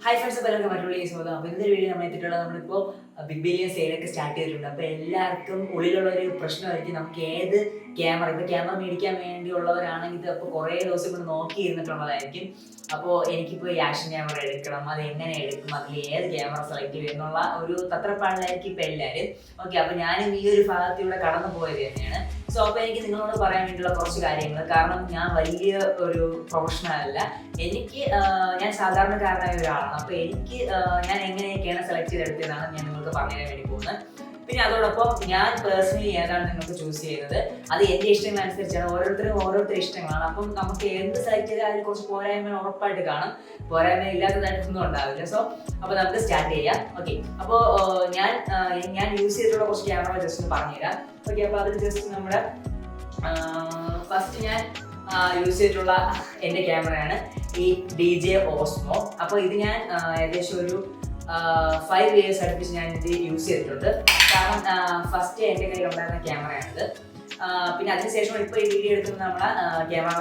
Hi friends, അപ്പോൾ എല്ലാവർക്കും മറ്റൊരു വീഡിയോ സ്വാഗതം. അപ്പോൾ ഇന്നത്തെ വീഡിയോ നമ്മൾ എത്തിയിട്ടുള്ളത് നമ്മളിപ്പോൾ ബിഗ് ബില്യൺ സെയിലൊക്കെ സ്റ്റാർട്ട് ചെയ്തിട്ടുണ്ട്. അപ്പോൾ എല്ലാവർക്കും ഉള്ളിലുള്ള ഒരു പ്രശ്നമായിരിക്കും നമുക്ക് ഏത് ക്യാമറ, ഇപ്പോൾ ക്യാമറ മേടിക്കാൻ വേണ്ടിയുള്ളവരാണെങ്കിൽ ഇത് അപ്പോൾ കുറേ ദിവസം കൊണ്ട് നോക്കി ഇരുന്നിട്ടുള്ളതായിരിക്കും. അപ്പോൾ എനിക്കിപ്പോൾ ഈ ആക്ഷൻ ക്യാമറ എടുക്കണം, അത് എങ്ങനെ എടുക്കും, അതിൽ ഏത് ക്യാമറ സെലക്ട് ചെയ്യും എന്നുള്ള ഒരു തത്രപ്പാടിലായിരിക്കും ഇപ്പോൾ എല്ലാവരും. ഓക്കെ, അപ്പോൾ ഞാനും ഈ ഒരു ഭാഗത്തിലൂടെ കടന്നു പോയത് തന്നെയാണ്. സോ അപ്പോൾ എനിക്ക് നിങ്ങളോട് പറയാൻ വേണ്ടിയുള്ള കുറച്ച് കാര്യങ്ങൾ, കാരണം ഞാൻ വലിയ ഒരു പ്രൊഫഷണൽ അല്ല, ഞാൻ സാധാരണക്കാരനായ ഒരാളാണ്. അപ്പോൾ ഞാൻ എങ്ങനെയൊക്കെയാണ് സെലക്ട് ചെയ്തെടുത്തതെന്നാണ് ഞാൻ നിങ്ങൾക്ക് പറഞ്ഞു തരാൻ വേണ്ടി പോകുന്നത്. പിന്നെ അതോടൊപ്പം ഞാൻ പേഴ്സണലി ഏതാണ് നിങ്ങൾക്ക് ചൂസ് ചെയ്യുന്നത്, അത് എൻ്റെ ഇഷ്ടങ്ങൾ അനുസരിച്ചാണ്. ഓരോരുത്തരുടെ ഇഷ്ടങ്ങളാണ്. അപ്പം നമുക്ക് എന്ത് സെലക്ട് ചെയ്താൽ അതിൽ കുറച്ച് പോരായ്മ ഉറപ്പായിട്ട് കാണും, പോരായ്മ ഇല്ലാത്തതായിട്ടൊന്നും ഉണ്ടാവില്ല. സോ അപ്പോൾ നമുക്ക് സ്റ്റാർട്ട് ചെയ്യാം. ഓക്കെ, അപ്പോൾ ഞാൻ യൂസ് ചെയ്തിട്ടുള്ള കുറച്ച് ക്യാമറ ജസ്റ്റ് ഒന്ന് പറഞ്ഞുതരാം. ഓക്കെ, അപ്പോൾ അതിൽ ജസ്റ്റ് നമ്മുടെ ഫസ്റ്റ് ഞാൻ യൂസ് ചെയ്തിട്ടുള്ള എൻ്റെ ക്യാമറയാണ് ഈ DJI Osmo. അപ്പോൾ ഇത് ഞാൻ ഏകദേശം ഒരു 5 years അടുപ്പിച്ച് ഞാൻ ഇത് യൂസ് ചെയ്തിട്ടുണ്ട്. കാരണം ഫസ്റ്റ് എൻ്റെ കയ്യിൽ ഉണ്ടായിരുന്ന ക്യാമറയാണിത്. പിന്നെ അതിനുശേഷം ഇപ്പോൾ ഈ വീഡിയോ എടുക്കുന്ന നമ്മളെ ക്യാമറ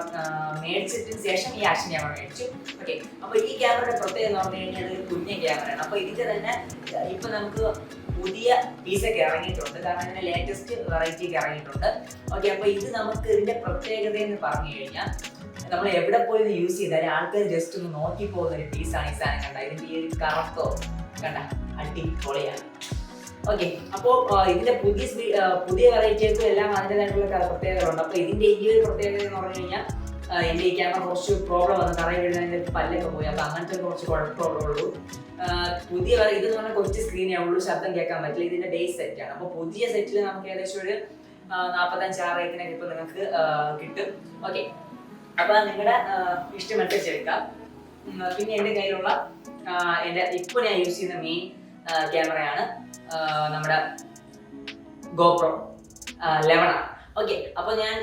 മേടിച്ചതിന് ശേഷം ഈ ആക്ഷൻ ക്യാമറ മേടിച്ചു. ഓക്കെ, അപ്പോൾ ഈ ക്യാമറയുടെ പ്രത്യേകത എന്ന് പറഞ്ഞു കഴിഞ്ഞാൽ ഒരു കുഞ്ഞ ക്യാമറയാണ്. അപ്പോൾ ഇതിൻ്റെ തന്നെ ഇപ്പോൾ നമുക്ക് പുതിയ പീസൊക്കെ ഇറങ്ങിയിട്ടുണ്ട്, കാരണം ഇതിൻ്റെ ലേറ്റസ്റ്റ് വെറൈറ്റി ഒക്കെ ഇറങ്ങിയിട്ടുണ്ട്. ഓക്കെ, അപ്പോൾ ഇത് നമുക്ക് ഇതിൻ്റെ പ്രത്യേകത എന്ന് പറഞ്ഞു കഴിഞ്ഞാൽ നമ്മൾ എവിടെ പോയി യൂസ് ചെയ്താലും ആൾക്കാർ ജസ്റ്റ് ഒന്ന് നോക്കി പോകുന്ന ഒരു പീസാണ് ഈ സാധനം. കണ്ട ഇതിൻ്റെ ഈ ഒരു കറക്റ്റോ കണ്ട അടിപൊളിയാണ്. ഓക്കെ, അപ്പോൾ ഇതിന്റെ പുതിയ വെറൈറ്റികൾക്കും എല്ലാം അതിൻ്റെതായിട്ടുള്ള പ്രത്യേകതകളുണ്ട്. അപ്പോൾ ഇതിന്റെ ഈ ഒരു പ്രത്യേകത എന്ന് പറഞ്ഞു കഴിഞ്ഞാൽ എൻ്റെ ഈ ക്യാമറ കുറച്ച് പ്രോബ്ലം വന്നു, തറയിൽ വീഴുന്നതിൻ്റെ പല്ലൊക്കെ പോയി. അപ്പോൾ അങ്ങനത്തെ കുറച്ച് കുഴപ്പമുള്ളൂ. ഇത് എന്ന് പറഞ്ഞാൽ കുറച്ച് സ്ക്രീനേ ഉള്ളൂ, ശബ്ദം കേൾക്കാൻ പറ്റില്ല. ഇതിന്റെ ബേസ് സെറ്റാണ്. അപ്പോൾ പുതിയ സെറ്റിൽ നമുക്ക് ഏകദേശം ഒരു 45 റേറ്റിനൊക്കെ ഇപ്പോൾ നിങ്ങൾക്ക് കിട്ടും. ഓക്കെ, അപ്പോൾ നിങ്ങളുടെ ഇഷ്ടമനുസരിച്ച് എടുക്കാം. പിന്നെ എൻ്റെ കയ്യിലുള്ള ഇപ്പോൾ ഞാൻ യൂസ് ചെയ്യുന്ന മെയിൻ ക്യാമറയാണ് നമ്മുടെ GoPro 11 ആണ്. ഓക്കെ, അപ്പോൾ ഞാൻ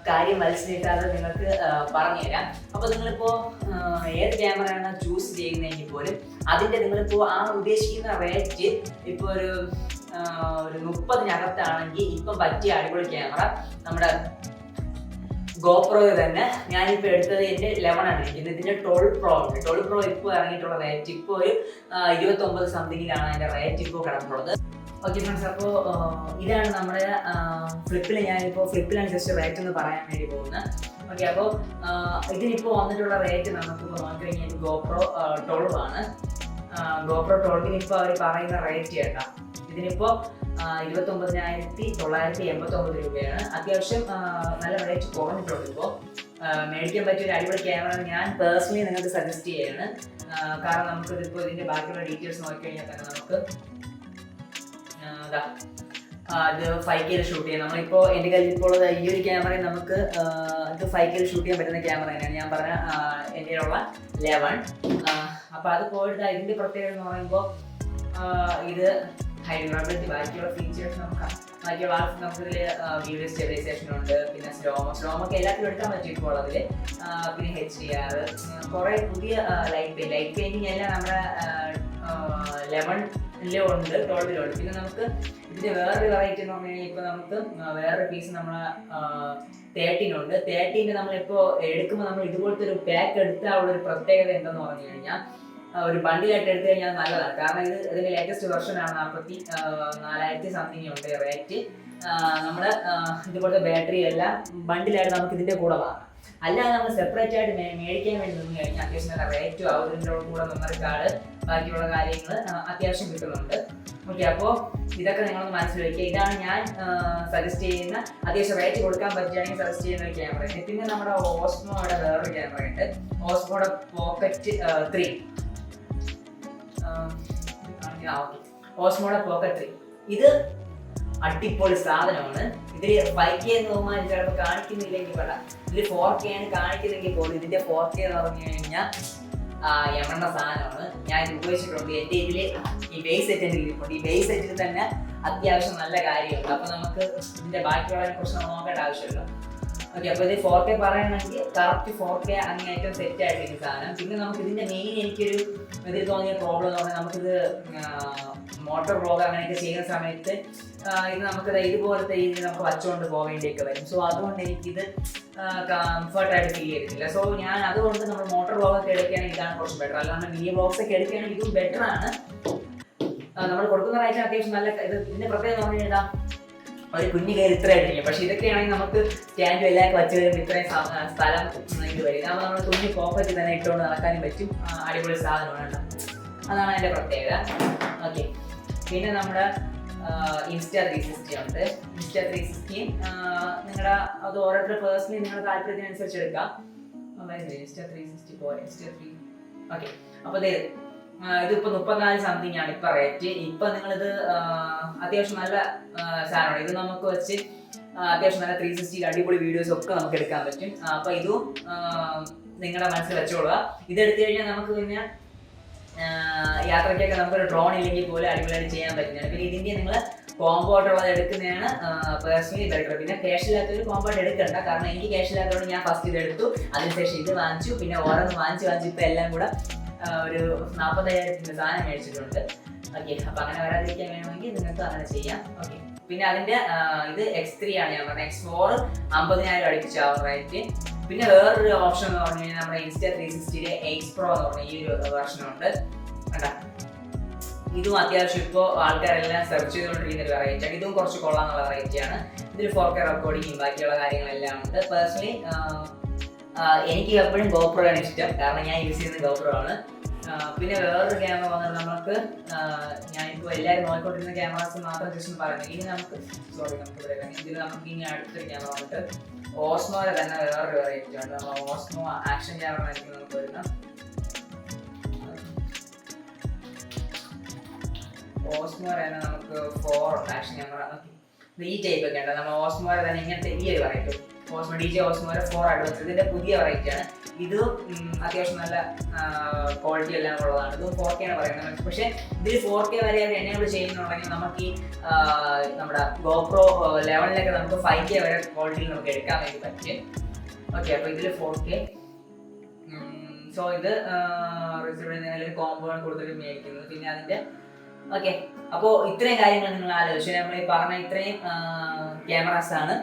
കാര്യം വലിച്ചിട്ടാതെ നിങ്ങൾക്ക് പറഞ്ഞുതരാം. അപ്പോൾ നിങ്ങളിപ്പോൾ ഏത് ക്യാമറയാണ് ചൂസ് ചെയ്യുന്നതെങ്കിൽ പോലും അതിൻ്റെ നിങ്ങളിപ്പോൾ ഉദ്ദേശിക്കുന്ന റേറ്റ് ഇപ്പോൾ ഒരു 30-നകത്താണെങ്കിൽ ഇപ്പം പറ്റിയ അടിപൊളി ക്യാമറ നമ്മുടെ GoPro തന്നെ. ഞാനിപ്പോൾ എടുത്തത് എൻ്റെ 11 ആണ് ഇരിക്കുന്നത്. ഇതിൻ്റെ 12 Pro ഉണ്ട്. 12 Pro ഇപ്പോൾ ഇറങ്ങിയിട്ടുള്ള റേറ്റ് ഇപ്പോൾ ഒരു 29 സംതിങ്ങിലാണ് അതിൻ്റെ റേറ്റ് ഇപ്പോൾ കിടപ്പുള്ളത്. ഓക്കെ ഫ്രണ്ട്സ്, അപ്പോൾ ഇതാണ് നമ്മുടെ ഫ്ലിപ്പിലാണ് ജസ്റ്റ് റേറ്റ് എന്ന് പറയാൻ വേണ്ടി പോകുന്നത്. ഓക്കെ, അപ്പോൾ ഇതിനിപ്പോൾ വന്നിട്ടുള്ള റേറ്റ് നമുക്കിപ്പോൾ നോക്കിക്കഴിഞ്ഞാൽ GoPro 12 ആണ്. GoPro 12 ഇപ്പോൾ അവർ പറയുന്ന റേറ്റ് കേട്ടോ, ഇതിനിപ്പോൾ 29,989 രൂപയാണ്. അത്യാവശ്യം നല്ല റേറ്റ് കുറഞ്ഞിട്ടുണ്ട്. ഇപ്പോൾ മേടിക്കാൻ പറ്റിയ ഒരു അടിപൊളി ക്യാമറ ഞാൻ പേഴ്സണലി നിങ്ങൾക്ക് സജസ്റ്റ് ചെയ്യാണ്. കാരണം നമുക്കിതിപ്പോൾ ഇതിൻ്റെ ബാക്കിയുള്ള ഡീറ്റെയിൽസ് നോക്കിക്കഴിഞ്ഞാൽ തന്നെ നമുക്ക് ഇത് 5K ഷൂട്ട് ചെയ്യാം. നമ്മളിപ്പോൾ എൻ്റെ കയ്യിൽ ഇപ്പോൾ ഉള്ളത് ഈ ഒരു ക്യാമറയിൽ നമുക്ക് ഇത് 5K ഷൂട്ട് ചെയ്യാൻ പറ്റുന്ന ക്യാമറ തന്നെയാണ് ഞാൻ പറഞ്ഞ എൻ്റെ ഉള്ള 11. അപ്പോൾ അത് പോയിട്ട് ഇതിൻ്റെ പ്രത്യേകത എന്ന് പറയുമ്പോൾ ഇത് ഹൈഡ്രോബിലിറ്റി, ബാക്കിയുള്ള ഫീച്ചേഴ്സ് ബാക്കിയുള്ള നമുക്കിതിൽ വീഡിയോ സ്റ്റെബിലൈസേഷൻ ഉണ്ട്, പിന്നെ സ്ലോമൊക്കെ എല്ലാത്തിലും എടുക്കാൻ പറ്റും ഇപ്പോൾ അതിൽ. പിന്നെ HDR, കുറേ പുതിയ ലൈറ്റ് പെയിൻറ്റിങ് എല്ലാം നമ്മുടെ 11-ലും ഉണ്ട്, 12-ലും ഉണ്ട്. പിന്നെ നമുക്ക് ഇതിൻ്റെ വേറൊരു വെറൈറ്റി എന്ന് പറഞ്ഞു കഴിഞ്ഞാൽ ഇപ്പോൾ നമുക്ക് വേറൊരു പീസ് നമ്മളെ 13 ഉണ്ട്. 13 നമ്മളിപ്പോൾ എടുക്കുമ്പോൾ നമ്മൾ ഇതുപോലത്തെ ഒരു പാക്ക് എടുത്താൽ ഉള്ളൊരു പ്രത്യേകത എന്തെന്ന് പറഞ്ഞു കഴിഞ്ഞാൽ ഒരു ബണ്ടിലായിട്ട് എടുത്തു കഴിഞ്ഞാൽ നല്ലതാണ്. കാരണം ഇതിന്റെ ലേറ്റസ്റ്റ് വെർഷനാണ്, 44,000 സംതിങ് ഉണ്ട് റേറ്റ്. നമ്മൾ ഇതുപോലത്തെ ബാറ്ററി എല്ലാം ബണ്ടിലായിട്ട് നമുക്ക് ഇതിന്റെ കൂടെ വാങ്ങാം. അല്ലാതെ നമ്മൾ സെപ്പറേറ്റ് ആയിട്ട് മേടിക്കാൻ വേണ്ടി നിന്ന് കഴിഞ്ഞാൽ അത്യാവശ്യം നല്ല റേറ്റും ആവും. ഇതിൻ്റെ കൂടെ മെമ്മറി കാർഡ്, ബാക്കിയുള്ള കാര്യങ്ങൾ അത്യാവശ്യം കിട്ടുന്നുണ്ട്. ഓക്കെ, അപ്പോൾ ഇതൊക്കെ നിങ്ങളൊന്ന് മനസ്സിൽ വയ്ക്കുക. ഇതാണ് ഞാൻ സജസ്റ്റ് ചെയ്യുന്ന, അത്യാവശ്യം റേറ്റ് കൊടുക്കാൻ പറ്റുകയാണെങ്കിൽ സജസ്റ്റ് ചെയ്യുന്ന ഒരു ക്യാമറ. പിന്നെ നമ്മുടെ ഓസ്മോയുടെ വേറൊരു ക്യാമറ ഉണ്ട്, ഓസ്മോയുടെ പോക്കറ്റ് 3. ഓസ്മോയുടെ പോക്കറ്റ് 3 ഇത് അടിപൊളി സാധനമാണ്. ഇതിൽ 5K എന്ന് തോന്നുമ്പോൾ ചിലപ്പോൾ കാണിക്കുന്നില്ലെങ്കിൽ വേണ്ട, ഇതിൽ 4K ആണ് കാണിക്കുന്നെങ്കിൽ പോലും ഇതിന്റെ 4K എന്ന് പറഞ്ഞു കഴിഞ്ഞാൽ എണ്ണ സാധനമാണ്. ഞാൻ ഇത് ഉപയോഗിച്ചിട്ടുണ്ട്. എൻ്റെ ഇതിൽ ഈ ബേസ് സെറ്റ് എൻ്റെ ഇരിപ്പുണ്ട്. ഈ ബേസ് സെറ്റിൽ തന്നെ അത്യാവശ്യം നല്ല കാര്യമുണ്ട്. അപ്പോൾ നമുക്ക് ഇതിന്റെ ബാക്കിയുള്ളതിനെ കുറിച്ച് നമ്മൾ നോക്കേണ്ട ആവശ്യമില്ല. ഓക്കെ, അപ്പോൾ ഇത് 4K പറയണമെങ്കിൽ കറക്റ്റ് 4K അങ്ങേറ്റം സെറ്റ് ആയിട്ടിരിക്കും സാധനം. പിന്നെ നമുക്ക് ഇതിന്റെ മെയിൻ എനിക്കൊരു ഇതിൽ തോന്നിയ പ്രോബ്ലം എന്ന് പറഞ്ഞാൽ നമുക്കിത് മോട്ടോർ വ്ളോഗ് അങ്ങനെയൊക്കെ ചെയ്യുന്ന സമയത്ത് ഇത് നമുക്ക് ഇതുപോലത്തെ രീതിയിൽ നമുക്ക് വച്ചുകൊണ്ട് പോകേണ്ടിയൊക്കെ വരും. സോ അതുകൊണ്ട് എനിക്കിത് കംഫർട്ടായിട്ട് ഫീൽ ചെയ്തിട്ടില്ല. സോ ഞാൻ അതുകൊണ്ട് നമ്മൾ മോട്ടോർ വ്ളോഗൊക്കെ എടുക്കുകയാണെങ്കിൽ ഇതാണ് കുറച്ച് ബെറ്റർ. അല്ലാണ്ട് മിനി വ്ളോഗ്സ് ഒക്കെ എടുക്കുകയാണെങ്കിൽ ഇതും ബെറ്റർ ആണ്. നമ്മൾ കൊടുക്കുന്ന റൈറ്റിന് അത്യാവശ്യം നല്ല ഇതിന്റെ പ്രത്യേകത എന്ന് പറഞ്ഞു കഴിഞ്ഞാൽ ഒരു കുഞ്ഞു കയറി ഇത്രയായിട്ടില്ല. പക്ഷെ ഇതൊക്കെയാണെങ്കിൽ നമുക്ക് സ്റ്റാൻഡും എല്ലാവർക്കും വച്ച് കഴിയുമ്പോൾ ഇത്രയും സ്ഥലം ഇത് വരും. ഇതാകുമ്പോൾ നമ്മൾ കുഞ്ഞു പോക്കറ്റ് തന്നെ ഇട്ടുകൊണ്ട് നടക്കാനും പറ്റും. അടിപൊളി സാധനമാണ്. അതാണ് അതിൻ്റെ പ്രത്യേകത. ഓക്കെ, പിന്നെ നമ്മുടെ Insta360 ഉണ്ട്. Insta360 നിങ്ങളുടെ അത് ഓരോരുത്തരുടെ പേഴ്സണലി നിങ്ങളുടെ താല്പര്യത്തിനനുസരിച്ച് എടുക്കാം. Insta360 പോലെ ഓക്കെ. അപ്പോൾ ഇതിപ്പോ 34 സംതിങ് ആണ് ഇപ്പൊ റേറ്റ്. ഇപ്പൊ നിങ്ങളിത് അത്യാവശ്യം നല്ല സാധനമാണ്. ഇത് നമുക്ക് വെച്ച് അത്യാവശ്യം നല്ല 360 അടിപൊളി വീഡിയോസ് ഒക്കെ നമുക്ക് എടുക്കാൻ പറ്റും. അപ്പൊ ഇതും നിങ്ങളുടെ മനസ്സിൽ വെച്ചോളുക. ഇതെടുത്തു കഴിഞ്ഞാൽ നമുക്ക് പിന്നെ യാത്രയ്ക്കൊക്കെ നമുക്കൊരു ഡ്രോൺ ഇല്ലെങ്കിൽ പോലും അടിപൊളിയായിട്ട് ചെയ്യാൻ പറ്റുന്നതാണ്. പിന്നെ ഇതിന്റെ നിങ്ങൾ കോംബോ ആയിട്ടുള്ളത് എടുക്കുന്നതാണ് പേഴ്സണലി ബെറ്റർ. പിന്നെ ക്യാഷ് ഇല്ലാത്തൊരു കോംബോ ആയിട്ട് എടുക്കണ്ട. കാരണം എനിക്ക് ക്യാഷ് ഇല്ലാത്തതുകൊണ്ട് ഞാൻ ഫസ്റ്റ് ഇത് എടുത്തു, അതിനുശേഷം ഇത് വാങ്ങിച്ചു, പിന്നെ ഓരോന്ന് വാങ്ങിച്ച് ഇപ്പൊ എല്ലാം കൂടെ ഒരു 40,000 സാധനം മേടിച്ചിട്ടുണ്ട്. ഓക്കെ, അപ്പൊ അങ്ങനെ വരാതിരിക്കാൻ വേണമെങ്കിൽ നിങ്ങൾക്ക് അങ്ങനെ ചെയ്യാം. ഓക്കെ, പിന്നെ അതിന്റെ ഇത് X3 ആണ് ഞാൻ പറഞ്ഞത്. X4 50,000 അടുപ്പിച്ചാവും rate. പിന്നെ വേറൊരു ഓപ്ഷൻ എന്ന് പറഞ്ഞു കഴിഞ്ഞാൽ നമ്മുടെ Insta360 8 Pro എന്ന് പറഞ്ഞ ഈ ഒരു വെർഷനുണ്ട്. കേട്ടാ, ഇതും അത്യാവശ്യം ഇപ്പോൾ ആൾക്കാരെല്ലാം സെർച്ച് ചെയ്തുകൊണ്ടിരിക്കുന്ന ഒരു വെറൈറ്റി ആണ്. ഇതും കുറച്ച് കൊള്ളാന്നുള്ള വെറൈറ്റി ആണ്. ഇതിൽ 4K റെക്കോർഡിങ്ങും ബാക്കിയുള്ള കാര്യങ്ങളെല്ലാം ഉണ്ട്. പേഴ്സണലി എനിക്ക് എപ്പോഴും GoPro ആണ് ഇഷ്ടം, കാരണം ഞാൻ യൂസ് ചെയ്യുന്നത് GoPro ആണ്. പിന്നെ വേറൊരു ക്യാമറ വന്നത് നമുക്ക് ഞാനിപ്പോൾ എല്ലാവരും നോക്കിക്കൊണ്ടിരുന്ന ക്യാമറാസ് മാത്രം ജസ്റ്റ് പറയുന്നത്. ഇനി നമുക്ക് ഇതിൽ നമുക്ക് ഇനി അടുത്തൊരു ക്യാമറ വന്നിട്ട് ഓസ്മോയുടെ തന്നെ വേറൊരു വെറൈറ്റി ഉണ്ട്. നമ്മൾ ഓസ്മോ ആക്ഷൻ ക്യാമറ ആയിരിക്കും നമുക്ക് വരുന്ന. ഓസ്മോ തന്നെ നമുക്ക് 4 ഉണ്ട് ആക്ഷൻ ക്യാമറ. ഈ ടൈപ്പ് ഒക്കെ ഉണ്ട്. നമ്മൾ ഓസ്മോയുടെ തന്നെ ഇങ്ങനത്തെ ഈ ഒരു variety Osmo DJ Osmo 4 advance ഇതിന്റെ പുതിയ വെറൈറ്റി ആണ്. ഇത് അത്യാവശ്യം നല്ല ക്വാളിറ്റി എല്ലാം ഉള്ളതാണ്. ഇതും 4K ആണ് പറയുന്നത്. പക്ഷേ ഇതിൽ 4K വരെ എനേബിൾ ചെയ്യുന്നുണ്ടെങ്കിൽ നമുക്ക് ഈ നമ്മുടെ GoPro 11 നമുക്ക് 5K വരെ ക്വാളിറ്റിയിൽ നമുക്ക് എടുക്കാൻ വേണ്ടി പറ്റും. ഓക്കെ, അപ്പോൾ ഇതിൽ 4K. സോ ഇത് കോംബോ ആണ് കൂടുതലും മേടിക്കുന്നത്. പിന്നെ അതിന്റെ ഓക്കെ, അപ്പോൾ ഇത്രയും കാര്യങ്ങൾ നിങ്ങൾ ആലോചിച്ചു. നമ്മൾ ഈ പറഞ്ഞ ഇത്രയും ക്യാമറാസ് ആണ്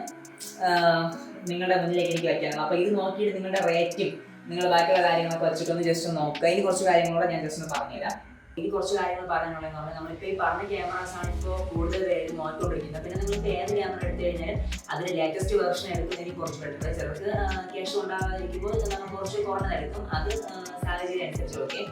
നിങ്ങളുടെ മുന്നിലേക്ക് എനിക്ക് വയ്ക്കാനുള്ളത്. അപ്പോൾ ഇത് നോക്കിയിട്ട് നിങ്ങളുടെ റേറ്റും നിങ്ങൾ ബാക്കിയുള്ള കാര്യങ്ങളൊക്കെ വെച്ചിട്ടൊന്ന് ജസ്റ്റ് ഒന്ന് നോക്കുക. ഇനി കുറച്ച് കാര്യങ്ങളൂടെ ഞാൻ ജസ്റ്റ് ഒന്ന് പറഞ്ഞുതരാം. ഇനി കുറച്ച് കാര്യങ്ങൾ പറയാനുള്ളതെന്ന് പറഞ്ഞാൽ നമ്മളിപ്പോൾ ഈ പറഞ്ഞ ക്യാമറാസ് ആണ് ഇപ്പോൾ കൂടുതൽ പേര് നോക്കിക്കൊണ്ടിരിക്കുന്നത്. പിന്നെ നിങ്ങളിപ്പോൾ ഏത് ക്യാമറ എടുത്തു കഴിഞ്ഞാൽ അതിന് ലേറ്റസ്റ്റ് വെർഷൻ എടുക്കുന്നതിന് കുറച്ച് ബെറ്റർ. ചിലർക്ക് ക്യാഷ് ഉണ്ടാകാതിരിക്കുമ്പോൾ നമുക്ക് കുറച്ച് കുറഞ്ഞതായിരിക്കും. അത് സാഹചര്യം അനുസരിച്ച് ഓക്കെ.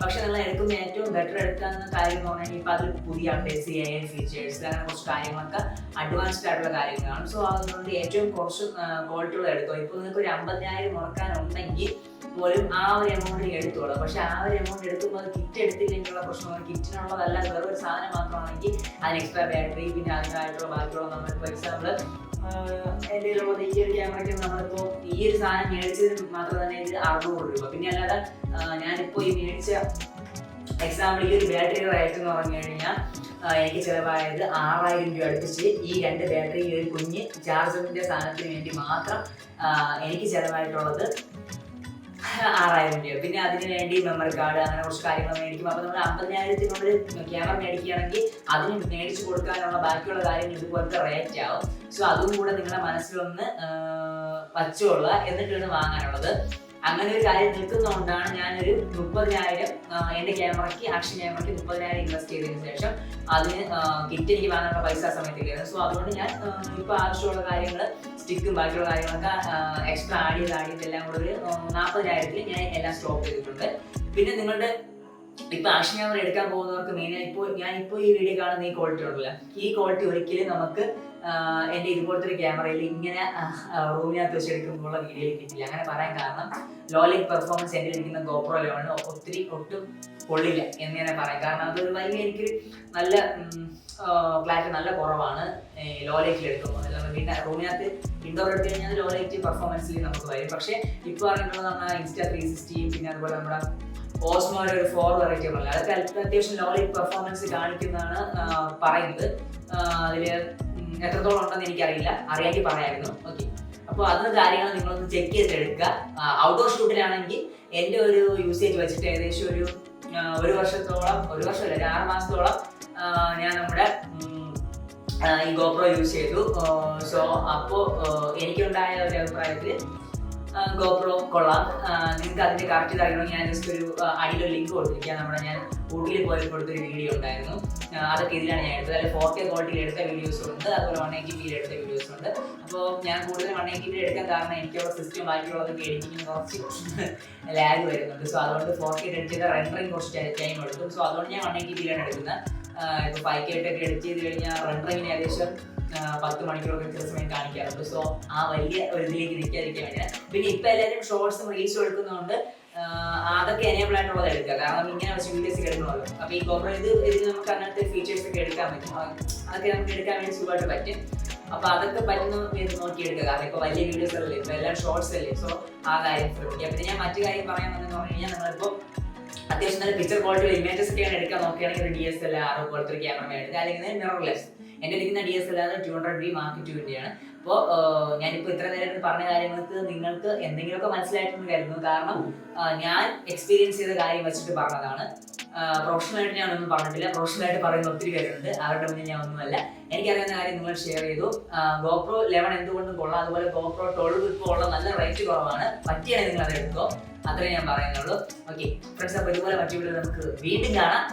പക്ഷെ നിങ്ങൾ എടുക്കുമ്പോൾ ഏറ്റവും ബെറ്റർ എടുക്കാവുന്ന കാര്യം എന്ന് പറഞ്ഞാൽ ഇപ്പോൾ അതിൽ പുതിയ അപ്ഡേറ്റ്സ് AI ഫീച്ചേഴ്സ് അങ്ങനെ കുറച്ച് കാര്യങ്ങളൊക്കെ അഡ്വാൻസ്ഡ് ആയിട്ടുള്ള കാര്യങ്ങളാണ്. സോ അതുകൊണ്ട് ഏറ്റവും കുറച്ച് ക്വാളിറ്റിയുള്ള എടുക്കുക. ഇപ്പോൾ നിങ്ങൾക്ക് ഒരു 50,000 മുടക്കാനുണ്ടെങ്കിൽ പോലും ആ ഒരു എമൗണ്ട് എടുത്തോളൂ. പക്ഷെ ആ ഒരു എമൗണ്ട് എടുക്കുമ്പോൾ അത് കിറ്റ് എടുത്തില്ലെങ്കിലുള്ള പ്രശ്നമാണ്. കിറ്റിനുള്ളതല്ല, വേറൊരു സാധനം മാത്രമാണെങ്കിൽ അതിന് എക്സ്ട്രാ ബാറ്ററി പിന്നെ അതിനായിട്ടുള്ള ബാക്കിയുള്ള നമ്മളിപ്പോൾ എക്സാമ്പിൾ എൻ്റെ ഉള്ളത് ഈ ഒരു ക്യാമറയ്ക്ക് നമ്മളിപ്പോൾ ഈ ഒരു സാധനം മേടിച്ചതിന് മാത്രം തന്നെ ഇത് 600 രൂപ. പിന്നെ അല്ലാതെ ഞാനിപ്പോൾ ഈ മേടിച്ച എക്സാമ്പിൾ ഈ ഒരു ബാറ്ററിയുടെ റേറ്റ് എന്ന് പറഞ്ഞു കഴിഞ്ഞാൽ എനിക്ക് ചിലവായത് 6,000 രൂപ അടുപ്പിച്ച് ഈ 2 ബാറ്ററി ഈ ഒരു കുഞ്ഞ് ചാർജറിൻ്റെ സാധനത്തിന് വേണ്ടി മാത്രം എനിക്ക് ചിലവായിട്ടുള്ളത് 6,000 രൂപ. പിന്നെ അതിന് വേണ്ടി മെമ്മറി കാർഡ് അങ്ങനെ കുറച്ച് കാര്യങ്ങൾ മേടിക്കും. അപ്പോൾ നമ്മൾ 50,000-നുള്ളിൽ ക്യാമറ മേടിക്കുകയാണെങ്കിൽ അതിന് മേടിച്ചു കൊടുക്കാനുള്ള ബാക്കിയുള്ള കാര്യങ്ങൾ ഇതുപോലത്തെ റേറ്റ് ആവും. സോ അതും കൂടെ നിങ്ങളുടെ മനസ്സിലൊന്ന് വച്ചുകൊള്ളുക, എന്നിട്ടാണ് വാങ്ങാനുള്ളത്. അങ്ങനെ ഒരു കാര്യം നിൽക്കുന്നതുകൊണ്ടാണ് ഞാനൊരു 30,000 എൻ്റെ ക്യാമറയ്ക്ക് ആക്ഷൻ ക്യാമറയ്ക്ക് 30,000 ഇൻവെസ്റ്റ് ചെയ്തതിന് ശേഷം അതിന് കിറ്റ് എനിക്ക് വാങ്ങാനുള്ള പൈസ സമയത്തില്ലായിരുന്നു. സോ അതുകൊണ്ട് ഞാൻ ഇപ്പോൾ ആവശ്യമുള്ള കാര്യങ്ങൾ സ്റ്റിക്കും ബാക്കിയുള്ള കാര്യങ്ങളൊക്കെ എക്സ്ട്രാ ആഡ് ചെയ്ത് എല്ലാം കൂടെ ഒരു 40,000-ൽ ഞാൻ എല്ലാം സ്റ്റോപ്പ് ചെയ്തിട്ടുണ്ട്. പിന്നെ നിങ്ങളുടെ ഇപ്പൊ ആക്ഷൻ ക്യാമറ എടുക്കാൻ പോകുന്നവർക്ക് മെയിനായി ഞാനിപ്പോൾ ഈ വീഡിയോ കാണുന്ന ഈ ക്വാളിറ്റി ഉണ്ടല്ലോ, ഈ ക്വാളിറ്റി ഒരിക്കലും നമുക്ക് എൻ്റെ ഇതുപോലത്തെ ഒരു ക്യാമറയിൽ ഇങ്ങനെ റൂമിനകത്ത് വെച്ച് എടുക്കുമ്പോഴുള്ള വീഡിയോയിൽ കിട്ടില്ല. അങ്ങനെ പറയാൻ കാരണം ലോ ലൈറ്റ് പെർഫോമൻസ് എൻ്റെ ഇരിക്കുന്ന GoPro 11 ഒട്ടും കൊള്ളില്ല എന്ന് ഞാൻ പറയാം. കാരണം അതൊരു വലിയ എനിക്കൊരു നല്ല ക്ലാരിറ്റി നല്ല കുറവാണ് ലോ ലൈറ്റിൽ എടുക്കുമ്പോൾ. പിന്നെ റൂമിനകത്ത് ഇൻഡോർ എടുത്തു കഴിഞ്ഞാൽ ലോ ലൈറ്റ് പെർഫോമൻസിൽ നമുക്ക് വരും. പക്ഷേ ഇപ്പോൾ പറഞ്ഞിട്ടുള്ളത് നമ്മുടെ Insta360 പിന്നെ അതുപോലെ നമ്മുടെ ഓസ്മോയുടെ ഒരു 4 വെറൈറ്റി ഉള്ളത് അതൊക്കെ അത്യാവശ്യം ലോ ലൈറ്റ് പെർഫോമൻസ് കാണിക്കുന്നതാണ് പറയുന്നത്. അതിൽ എത്രത്തോളം ഉണ്ടെന്ന് എനിക്കറിയില്ല, അറിയാമെങ്കിൽ പറയാമായിരുന്നു. ഓക്കെ, അപ്പോൾ അതിന് കാര്യങ്ങൾ നിങ്ങളൊന്ന് ചെക്ക് ചെയ്തിട്ട് എടുക്കുക. ഔട്ട്ഡോർ ഷൂട്ടിലാണെങ്കിൽ എൻ്റെ ഒരു യൂസേജ് വെച്ചിട്ട് ഏകദേശം ഒരു വർഷത്തോളം, ഒരു വർഷമല്ല, ഒരു 6 മാസത്തോളം ഞാൻ നമ്മുടെ ഈ GoPro യൂസ് ചെയ്തു. സോ അപ്പോൾ എനിക്കുണ്ടായ ഒരു അഭിപ്രായത്തിൽ GoPro കൊള്ളാം. നിങ്ങൾക്ക് അതിന്റെ കറക്റ്റ് അറിയണമെങ്കിൽ ഞാൻ ജസ്റ്റ് ഒരു അടിയിലൊരു ലിങ്ക് കൊടുത്തിരിക്കുക. ഞാൻ ഊട്ടിയിൽ പോയി കൊടുത്തൊരു വീഡിയോ ഉണ്ടായിരുന്നു. അതൊക്കെ ഇതിലാണ് ഞാൻ എടുത്തത്. അതിൽ 4K ക്വാളിറ്റിയിൽ എടുത്ത വീഡിയോസും ഉണ്ട്, അതുപോലെ 180p എടുത്ത വീഡിയോസും ഉണ്ട്. അപ്പോൾ ഞാൻ കൂടുതൽ 180p എടുക്കാൻ കാരണം എനിക്കുള്ള സിസ്റ്റം ബാക്കിയുള്ളതൊക്കെ എഡിറ്റിങ്ങിന് കുറച്ച് ലാഗ് വരുന്നുണ്ട്. സോ അതുകൊണ്ട് 4K എഡിറ്റ് ചെയ്ത റെൻഡറിങ് കുറച്ച് ടൈം എടുക്കും. സോ അതുകൊണ്ട് ഞാൻ 180p എടുക്കുന്നത്. ഇപ്പോൾ 5K ഒക്കെ എഡിറ്റ് ചെയ്ത് കഴിഞ്ഞാൽ റെൻഡറിങ്ങിന് ഏകദേശം 10 മണിക്കൂറൊക്കെ ചില സമയം കാണിക്കാറുണ്ട്. സോ ആ വലിയ ഒരു ഇതിലേക്ക് നിൽക്കാതിരിക്കാൻ വേണ്ടിയാണ്. പിന്നെ ഇപ്പം എല്ലാവരും ഷോർട്സും റീൽസും എടുക്കുന്നതുകൊണ്ട് അതൊക്കെ എനേബിൾ ആയിട്ടുള്ളത് എടുക്കുക. കാരണം ഇങ്ങനെ വെച്ച് വീഡിയോസ് എടുക്കണമല്ലോ. അപ്പോൾ ഈ GoPro ഇത് നമുക്ക് അങ്ങനത്തെ ഫീച്ചേഴ്സ് ഒക്കെ എടുക്കാൻ പറ്റും. അതൊക്കെ നമുക്ക് എടുക്കാൻ വേണ്ടി സുഖമായിട്ട് പറ്റും. അപ്പോൾ അതൊക്കെ പറ്റുന്ന നോക്കി എടുക്കുക. കാരണം ഇപ്പോൾ വലിയ വീഡിയോസ് അല്ലേ, ഇപ്പോൾ എല്ലാം ഷോർട്സ് അല്ലേ. സോ ആ കാര്യം ശ്രദ്ധിക്കുക. പിന്നെ ഞാൻ മറ്റു കാര്യം പറയാൻ വന്നെന്ന് പറഞ്ഞു കഴിഞ്ഞാൽ, നിങ്ങളിപ്പോൾ അത്യാവശ്യം നല്ല പിക്ചർ ക്വാളിറ്റിയുള്ള ഇമേജസ് ഒക്കെയാണ് എടുക്കാൻ നോക്കുകയാണെങ്കിൽ ഒരു DSLR പോലത്തെ ഒരു ക്യാമറ എടുക്കുക. അല്ലെങ്കിൽ മിറർലെസ്. എൻ്റെ ഇരിക്കുന്ന DSLR 200D Mark IIന്റെ ആണ്. അപ്പോൾ ഞാനിപ്പോൾ ഇത്ര നേരം പറഞ്ഞ കാര്യങ്ങൾക്ക് നിങ്ങൾക്ക് എന്തെങ്കിലുമൊക്കെ മനസ്സിലായിട്ടെന്ന് കരുതുന്നു. കാരണം ഞാൻ എക്സ്പീരിയൻസ് ചെയ്ത കാര്യം വെച്ചിട്ട് പറഞ്ഞതാണ്. പ്രൊഫഷണലായിട്ട് ഞാനൊന്നും പറഞ്ഞിട്ടില്ല. പ്രൊഫഷണലായിട്ട് പറയുന്ന ഒത്തിരി പേരുണ്ട്, അവരുടെ മുന്നിൽ ഞാൻ ഒന്നുമല്ല. എനിക്കറിയുന്ന കാര്യം നിങ്ങൾ ഷെയർ ചെയ്തു. GoPro 11 എന്തുകൊണ്ടും കൊള്ളാം. അതുപോലെ GoPro 12 ഇപ്പോൾ ഉള്ള നല്ല റേറ്റ് കുറവാണ്. പറ്റിയാണെങ്കിൽ നിങ്ങൾ അത് എടുത്തോ. അത്രേ ഞാൻ പറയുന്നുള്ളൂ. ഓക്കെ ഫ്രണ്ട്സ്, അപ്പോൾ ഇതുപോലെ മറ്റു വീഡിയോ നമുക്ക് വീണ്ടും കാണാം.